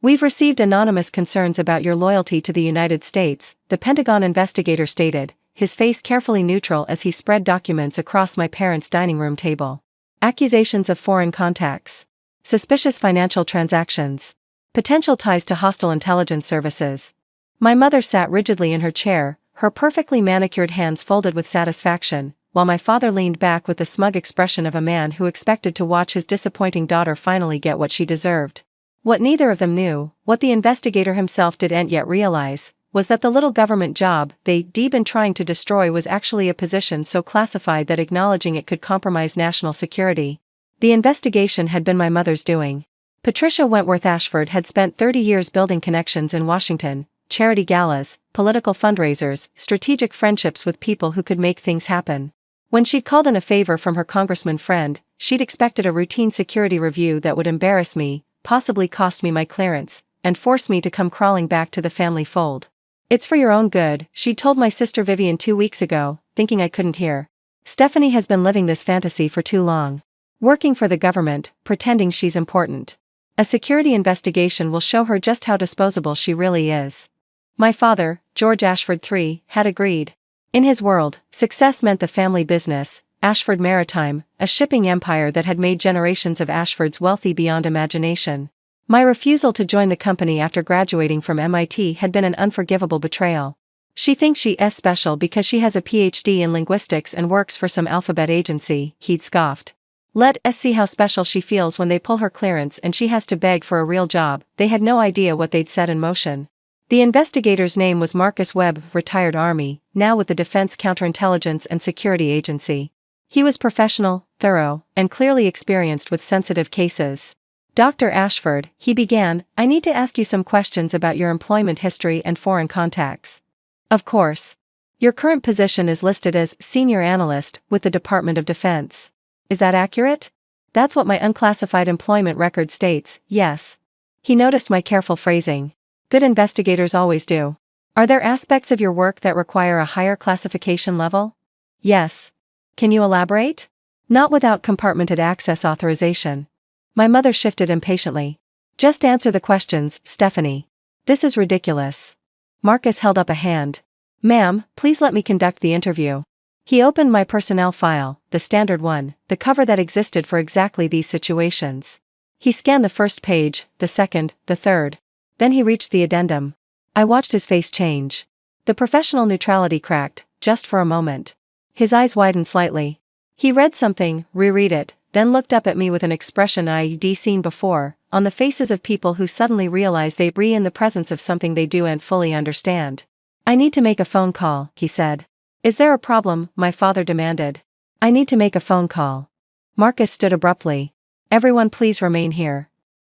"We've received anonymous concerns about your loyalty to the United States," the Pentagon investigator stated, his face carefully neutral as he spread documents across my parents' dining room table. Accusations of foreign contacts. Suspicious financial transactions. Potential ties to hostile intelligence services. My mother sat rigidly in her chair, her perfectly manicured hands folded with satisfaction, while my father leaned back with the smug expression of a man who expected to watch his disappointing daughter finally get what she deserved. What neither of them knew, what the investigator himself didn't yet realize, was that the little government job they'd been trying to destroy was actually a position so classified that acknowledging it could compromise national security. The investigation had been my mother's doing. Patricia Wentworth Ashford had spent 30 years building connections in Washington, charity galas, political fundraisers, strategic friendships with people who could make things happen. When she'd called in a favor from her congressman friend, she'd expected a routine security review that would embarrass me, possibly cost me my clearance, and force me to come crawling back to the family fold. "It's for your own good," she told my sister Vivian 2 weeks ago, thinking I couldn't hear. "Stephanie has been living this fantasy for too long. Working for the government, pretending she's important. A security investigation will show her just how disposable she really is." My father, George Ashford III, had agreed. In his world, success meant the family business, Ashford Maritime, a shipping empire that had made generations of Ashfords wealthy beyond imagination. My refusal to join the company after graduating from MIT had been an unforgivable betrayal. "She thinks she's special because she has a PhD in linguistics and works for some alphabet agency," he'd scoffed. "Let's see how special she feels when they pull her clearance and she has to beg for a real job." They had no idea what they'd set in motion. The investigator's name was Marcus Webb, retired Army, now with the Defense Counterintelligence and Security Agency. He was professional, thorough, and clearly experienced with sensitive cases. "Dr. Ashford," he began, "I need to ask you some questions about your employment history and foreign contacts." "Of course. Your current position is listed as Senior Analyst with the Department of Defense. Is that accurate?" "That's what my unclassified employment record states, yes." He noticed my careful phrasing. Good investigators always do. "Are there aspects of your work that require a higher classification level?" "Yes." "Can you elaborate?" "Not without compartmented access authorization." My mother shifted impatiently. "Just answer the questions, Stephanie. This is ridiculous." Marcus held up a hand. "Ma'am, please let me conduct the interview." He opened my personnel file, the standard one, the cover that existed for exactly these situations. He scanned the first page, the second, the third. Then he reached the addendum. I watched his face change. The professional neutrality cracked, just for a moment. His eyes widened slightly. He read something, reread it, then looked up at me with an expression I'd seen before, on the faces of people who suddenly realize they're in the presence of something they don't fully understand. "I need to make a phone call," he said. "Is there a problem?" my father demanded. "I need to make a phone call." Marcus stood abruptly. "Everyone please remain here."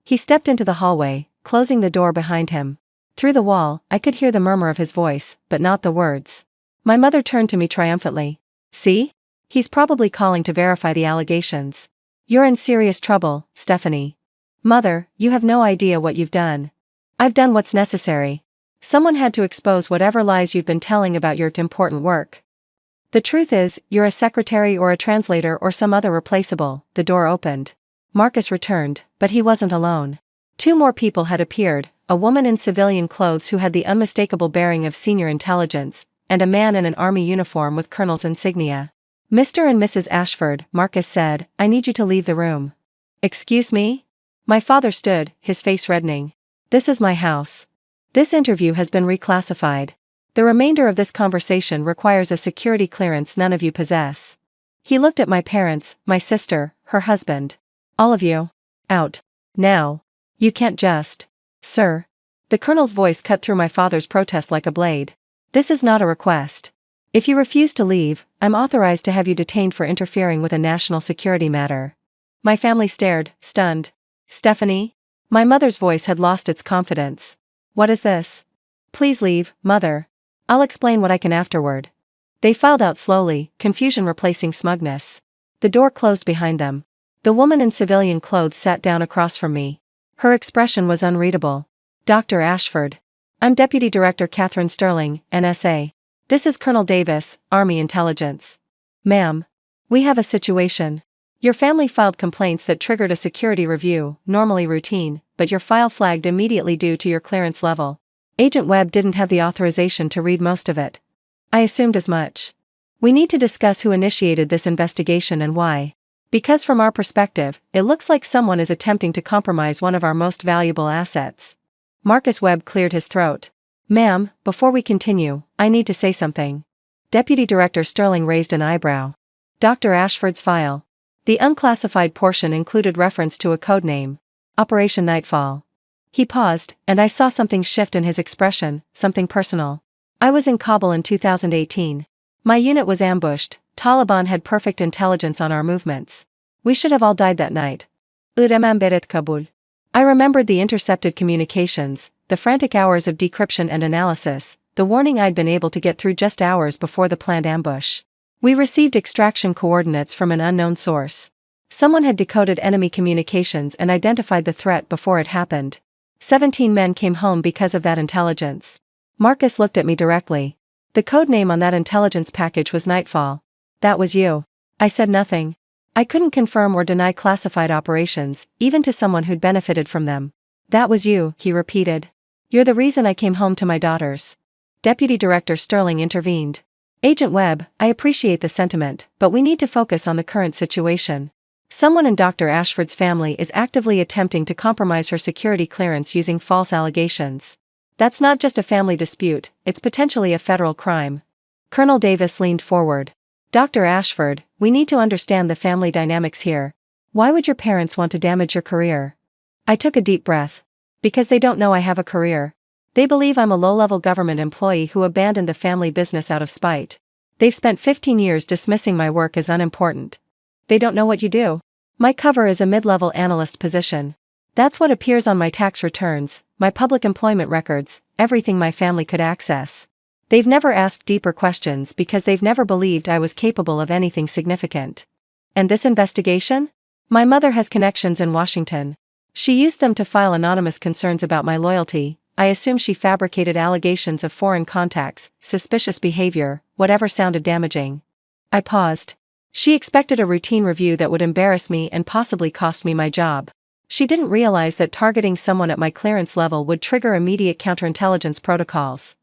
He stepped into the hallway, closing the door behind him. Through the wall, I could hear the murmur of his voice, but not the words. My mother turned to me triumphantly. "See? He's probably calling to verify the allegations. You're in serious trouble, Stephanie." "Mother, you have no idea what you've done." "I've done what's necessary. Someone had to expose whatever lies you've been telling about your important work. The truth is, you're a secretary or a translator or some other replaceable." The door opened. Marcus returned, but he wasn't alone. 2 more people had appeared, a woman in civilian clothes who had the unmistakable bearing of senior intelligence, and a man in an army uniform with colonel's insignia. "Mr. and Mrs. Ashford," Marcus said, "I need you to leave the room." "Excuse me?" My father stood, his face reddening. "This is my house. This interview has been reclassified. The remainder of this conversation requires a security clearance none of you possess." He looked at my parents, my sister, her husband. "All of you. Out. Now. You can't just." "Sir." The colonel's voice cut through my father's protest like a blade. "This is not a request. If you refuse to leave, I'm authorized to have you detained for interfering with a national security matter." My family stared, stunned. "Stephanie?" My mother's voice had lost its confidence. "What is this?" "Please leave, Mother. I'll explain what I can afterward." They filed out slowly, confusion replacing smugness. The door closed behind them. The woman in civilian clothes sat down across from me. Her expression was unreadable. "Dr. Ashford. I'm Deputy Director Catherine Sterling, NSA. This is Colonel Davis, Army Intelligence." "Ma'am. We have a situation." Your family filed complaints that triggered a security review, normally routine, but your file flagged immediately due to your clearance level. Agent Webb didn't have the authorization to read most of it. I assumed as much. We need to discuss who initiated this investigation and why. Because from our perspective, it looks like someone is attempting to compromise one of our most valuable assets. Marcus Webb cleared his throat. Ma'am, before we continue, I need to say something. Deputy Director Sterling raised an eyebrow. Dr. Ashford's file. The unclassified portion included reference to a code name. Operation Nightfall. He paused, and I saw something shift in his expression, something personal. I was in Kabul in 2018. My unit was ambushed. Taliban had perfect intelligence on our movements. We should have all died that night. Kabul. I remembered the intercepted communications, the frantic hours of decryption and analysis, the warning I'd been able to get through just hours before the planned ambush. We received extraction coordinates from an unknown source. Someone had decoded enemy communications and identified the threat before it happened. 17 men came home because of that intelligence. Marcus looked at me directly. The code name on that intelligence package was Nightfall. That was you. I said nothing. I couldn't confirm or deny classified operations, even to someone who'd benefited from them. That was you, he repeated. You're the reason I came home to my daughters. Deputy Director Sterling intervened. Agent Webb, I appreciate the sentiment, but we need to focus on the current situation. Someone in Dr. Ashford's family is actively attempting to compromise her security clearance using false allegations. That's not just a family dispute, it's potentially a federal crime. Colonel Davis leaned forward. Dr. Ashford, we need to understand the family dynamics here. Why would your parents want to damage your career? I took a deep breath. Because they don't know I have a career. They believe I'm a low-level government employee who abandoned the family business out of spite. They've spent 15 years dismissing my work as unimportant. They don't know what you do. My cover is a mid-level analyst position. That's what appears on my tax returns, my public employment records, everything my family could access. They've never asked deeper questions because they've never believed I was capable of anything significant. And this investigation? My mother has connections in Washington. She used them to file anonymous concerns about my loyalty. I assume she fabricated allegations of foreign contacts, suspicious behavior, whatever sounded damaging. I paused. She expected a routine review that would embarrass me and possibly cost me my job. She didn't realize that targeting someone at my clearance level would trigger immediate counterintelligence protocols.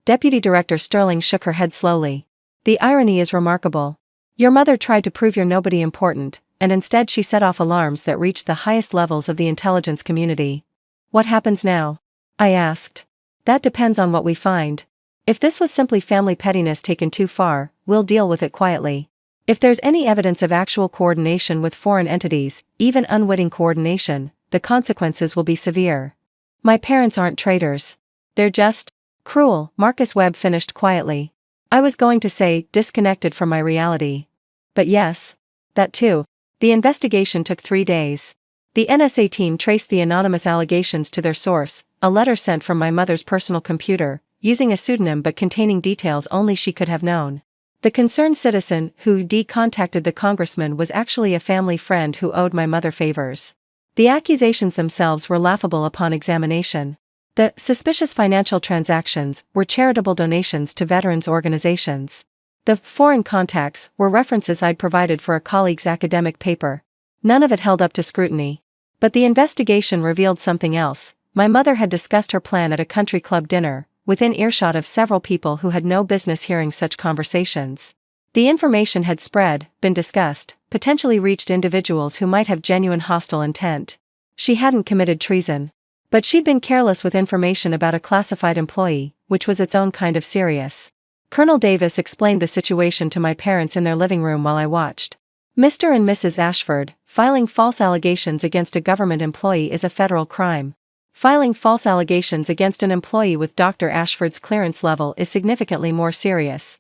Deputy Director Sterling shook her head slowly. The irony is remarkable. Your mother tried to prove you're nobody important, and instead she set off alarms that reached the highest levels of the intelligence community. What happens now? I asked. That depends on what we find. If this was simply family pettiness taken too far, we'll deal with it quietly. If there's any evidence of actual coordination with foreign entities, even unwitting coordination, the consequences will be severe. My parents aren't traitors. They're just cruel, Marcus Webb finished quietly. I was going to say, disconnected from my reality. But yes. That too. The investigation took 3 days. The NSA team traced the anonymous allegations to their source, a letter sent from my mother's personal computer, using a pseudonym but containing details only she could have known. The concerned citizen who contacted the congressman was actually a family friend who owed my mother favors. The accusations themselves were laughable upon examination. The suspicious financial transactions were charitable donations to veterans organizations. The foreign contacts were references I'd provided for a colleague's academic paper. None of it held up to scrutiny. But the investigation revealed something else. My mother had discussed her plan at a country club dinner, within earshot of several people who had no business hearing such conversations. The information had spread, been discussed, potentially reached individuals who might have genuine hostile intent. She hadn't committed treason. But she'd been careless with information about a classified employee, which was its own kind of serious. Colonel Davis explained the situation to my parents in their living room while I watched. Mr. and Mrs. Ashford, filing false allegations against a government employee is a federal crime. Filing false allegations against an employee with Dr. Ashford's clearance level is significantly more serious.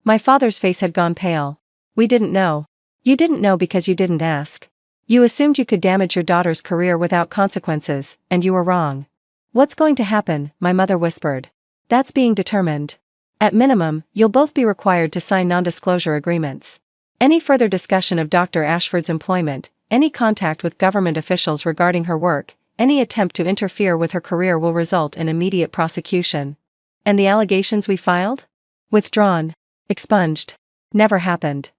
My father's face had gone pale. We didn't know. You didn't know because you didn't ask. You assumed you could damage your daughter's career without consequences, and you were wrong. What's going to happen? My mother whispered. That's being determined. At minimum, you'll both be required to sign non-disclosure agreements. Any further discussion of Dr. Ashford's employment, any contact with government officials regarding her work, any attempt to interfere with her career will result in immediate prosecution. And the allegations we filed? Withdrawn. Expunged. Never happened.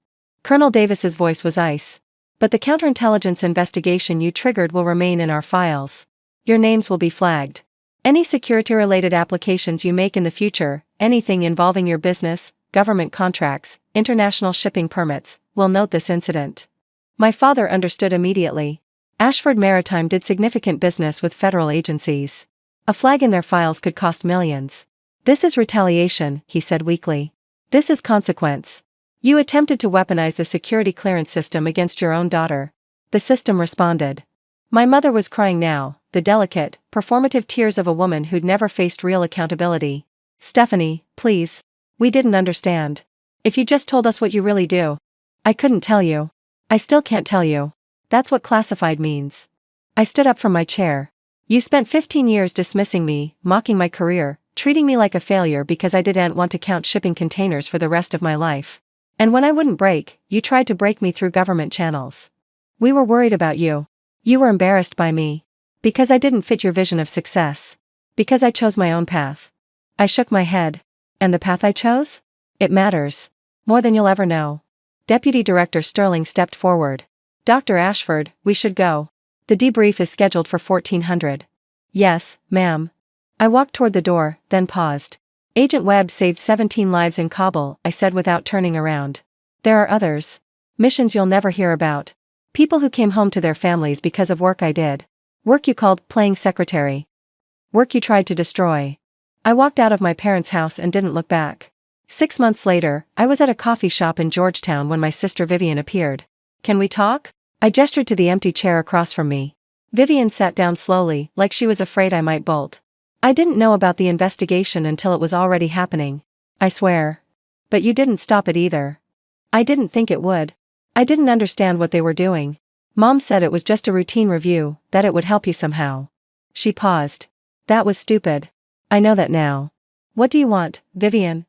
Colonel Davis's voice was ice. But the counterintelligence investigation you triggered will remain in our files. Your names will be flagged. Any security-related applications you make in the future, anything involving your business, government contracts, international shipping permits, will note this incident. My father understood immediately. Ashford Maritime did significant business with federal agencies. A flag in their files could cost millions. This is retaliation, he said weakly. This is consequence. You attempted to weaponize the security clearance system against your own daughter. The system responded. My mother was crying now, the delicate, performative tears of a woman who'd never faced real accountability. Stephanie, please. We didn't understand. If you just told us what you really do. I couldn't tell you. I still can't tell you. That's what classified means. I stood up from my chair. You spent 15 years dismissing me, mocking my career, treating me like a failure because I didn't want to count shipping containers for the rest of my life. And when I wouldn't break, you tried to break me through government channels. We were worried about you. You were embarrassed by me. Because I didn't fit your vision of success. Because I chose my own path. I shook my head. And the path I chose? It matters. More than you'll ever know. Deputy Director Sterling stepped forward. Dr. Ashford, we should go. The debrief is scheduled for 1400. Yes, ma'am. I walked toward the door, then paused. Agent Webb saved 17 lives in Kabul, I said without turning around. There are others. Missions you'll never hear about. People who came home to their families because of work I did. Work you called playing secretary. Work you tried to destroy. I walked out of my parents' house and didn't look back. 6 months later, I was at a coffee shop in Georgetown when my sister Vivian appeared. Can we talk? I gestured to the empty chair across from me. Vivian sat down slowly, like she was afraid I might bolt. I didn't know about the investigation until it was already happening. I swear. But you didn't stop it either. I didn't think it would. I didn't understand what they were doing. Mom said it was just a routine review, that it would help you somehow. She paused. That was stupid. I know that now. What do you want, Vivian?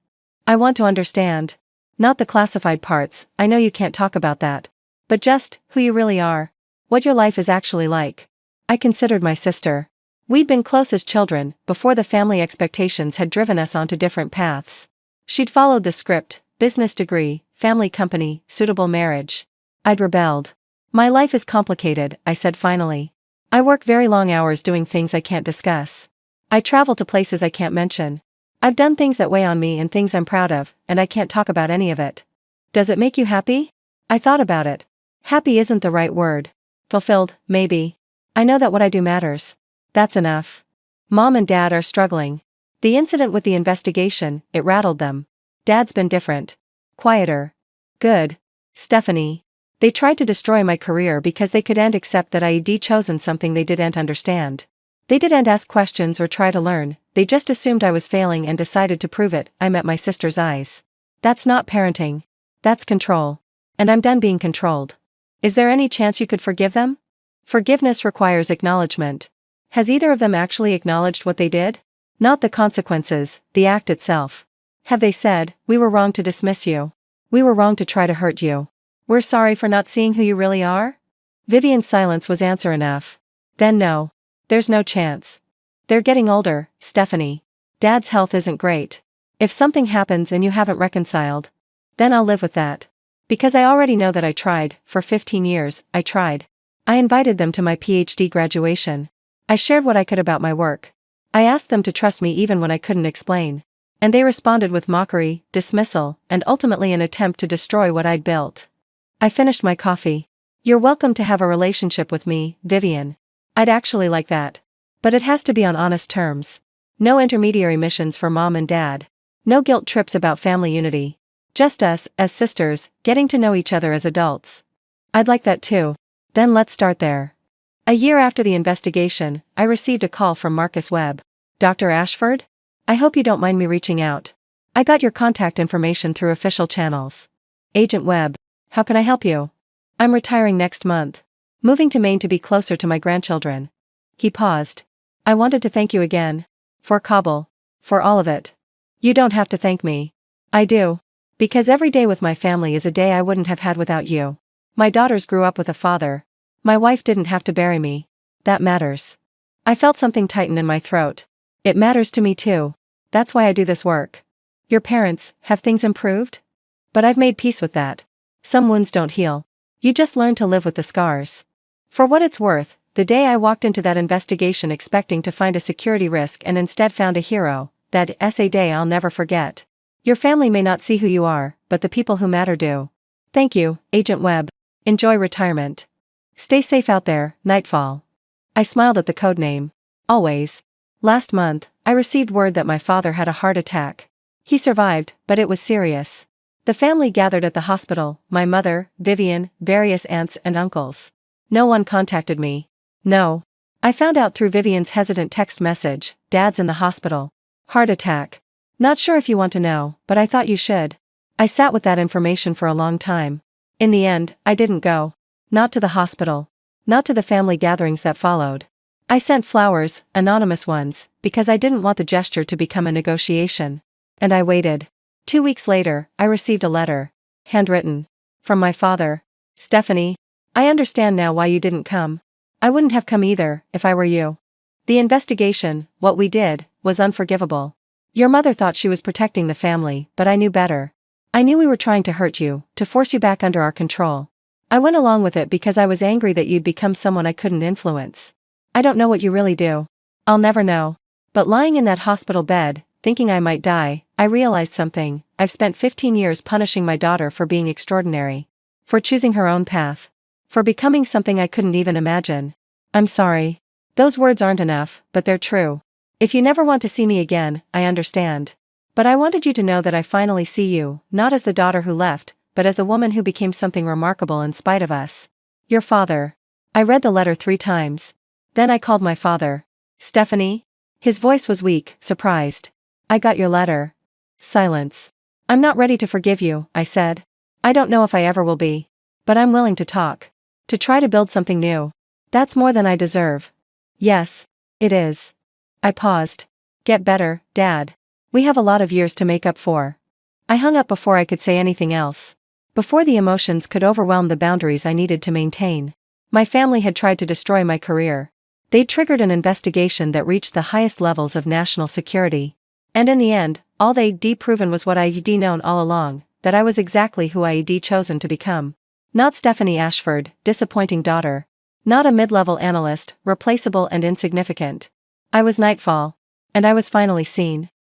I want to understand. Not the classified parts, I know you can't talk about that. But just, who you really are. What your life is actually like. I considered my sister. We'd been close as children, before the family expectations had driven us onto different paths. She'd followed the script, business degree, family company, suitable marriage. I'd rebelled. My life is complicated, I said finally. I work very long hours doing things I can't discuss. I travel to places I can't mention. I've done things that weigh on me and things I'm proud of, and I can't talk about any of it. Does it make you happy? I thought about it. Happy isn't the right word. Fulfilled, maybe. I know that what I do matters. That's enough. Mom and Dad are struggling. The incident with the investigation, it rattled them. Dad's been different. Quieter. Good. Stephanie. They tried to destroy my career because they couldn't accept that I'd chosen something they didn't understand. They didn't ask questions or try to learn, they just assumed I was failing and decided to prove it. I met my sister's eyes. That's not parenting. That's control. And I'm done being controlled. Is there any chance you could forgive them? Forgiveness requires acknowledgement. Has either of them actually acknowledged what they did? Not the consequences, the act itself. Have they said, we were wrong to dismiss you? We were wrong to try to hurt you. We're sorry for not seeing who you really are? Vivian's silence was answer enough. Then no. There's no chance. They're getting older, Stephanie. Dad's health isn't great. If something happens and you haven't reconciled, then I'll live with that. Because I already know that I tried, for 15 years, I tried. I invited them to my PhD graduation. I shared what I could about my work. I asked them to trust me even when I couldn't explain. And they responded with mockery, dismissal, and ultimately an attempt to destroy what I'd built. I finished my coffee. You're welcome to have a relationship with me, Vivian. I'd actually like that. But it has to be on honest terms. No intermediary missions for Mom and Dad. No guilt trips about family unity. Just us, as sisters, getting to know each other as adults. I'd like that too. Then let's start there. A year after the investigation, I received a call from Marcus Webb. Dr. Ashford? I hope you don't mind me reaching out. I got your contact information through official channels. Agent Webb. How can I help you? I'm retiring next month. Moving to Maine to be closer to my grandchildren. He paused. I wanted to thank you again. For Kabul. For all of it. You don't have to thank me. I do. Because every day with my family is a day I wouldn't have had without you. My daughters grew up with a father. My wife didn't have to bury me. That matters. I felt something tighten in my throat. It matters to me too. That's why I do this work. Your parents, have things improved? But I've made peace with that. Some wounds don't heal. You just learn to live with the scars. For what it's worth, the day I walked into that investigation expecting to find a security risk and instead found a hero, that is a day I'll never forget. Your family may not see who you are, but the people who matter do. Thank you, Agent Webb. Enjoy retirement. Stay safe out there, Nightfall. I smiled at the code name. Always. Last month, I received word that my father had a heart attack. He survived, but it was serious. The family gathered at the hospital, my mother, Vivian, various aunts and uncles. No one contacted me. No. I found out through Vivian's hesitant text message, Dad's in the hospital. Heart attack. Not sure if you want to know, but I thought you should. I sat with that information for a long time. In the end, I didn't go. Not to the hospital. Not to the family gatherings that followed. I sent flowers, anonymous ones, because I didn't want the gesture to become a negotiation. And I waited. 2 weeks later, I received a letter. Handwritten. From my father. Stephanie. I understand now why you didn't come. I wouldn't have come either, if I were you. The investigation, what we did, was unforgivable. Your mother thought she was protecting the family, but I knew better. I knew we were trying to hurt you, to force you back under our control. I went along with it because I was angry that you'd become someone I couldn't influence. I don't know what you really do. I'll never know. But lying in that hospital bed, thinking I might die, I realized something. I've spent 15 years punishing my daughter for being extraordinary. For choosing her own path. For becoming something I couldn't even imagine. I'm sorry. Those words aren't enough, but they're true. If you never want to see me again, I understand. But I wanted you to know that I finally see you, not as the daughter who left, but as the woman who became something remarkable in spite of us. Your father. I read the letter 3 times. Then I called my father. Stephanie? His voice was weak, surprised. I got your letter. Silence. I'm not ready to forgive you, I said. I don't know if I ever will be. But I'm willing to talk. To try to build something new. That's more than I deserve. Yes. It is. I paused. Get better, Dad. We have a lot of years to make up for. I hung up before I could say anything else. Before the emotions could overwhelm the boundaries I needed to maintain. My family had tried to destroy my career. They'd triggered an investigation that reached the highest levels of national security. And in the end, all they'd proven was what I'd known all along, that I was exactly who I'd chosen to become. Not Stephanie Ashford, disappointing daughter. Not a mid-level analyst, replaceable and insignificant. I was Nightfall. And I was finally seen.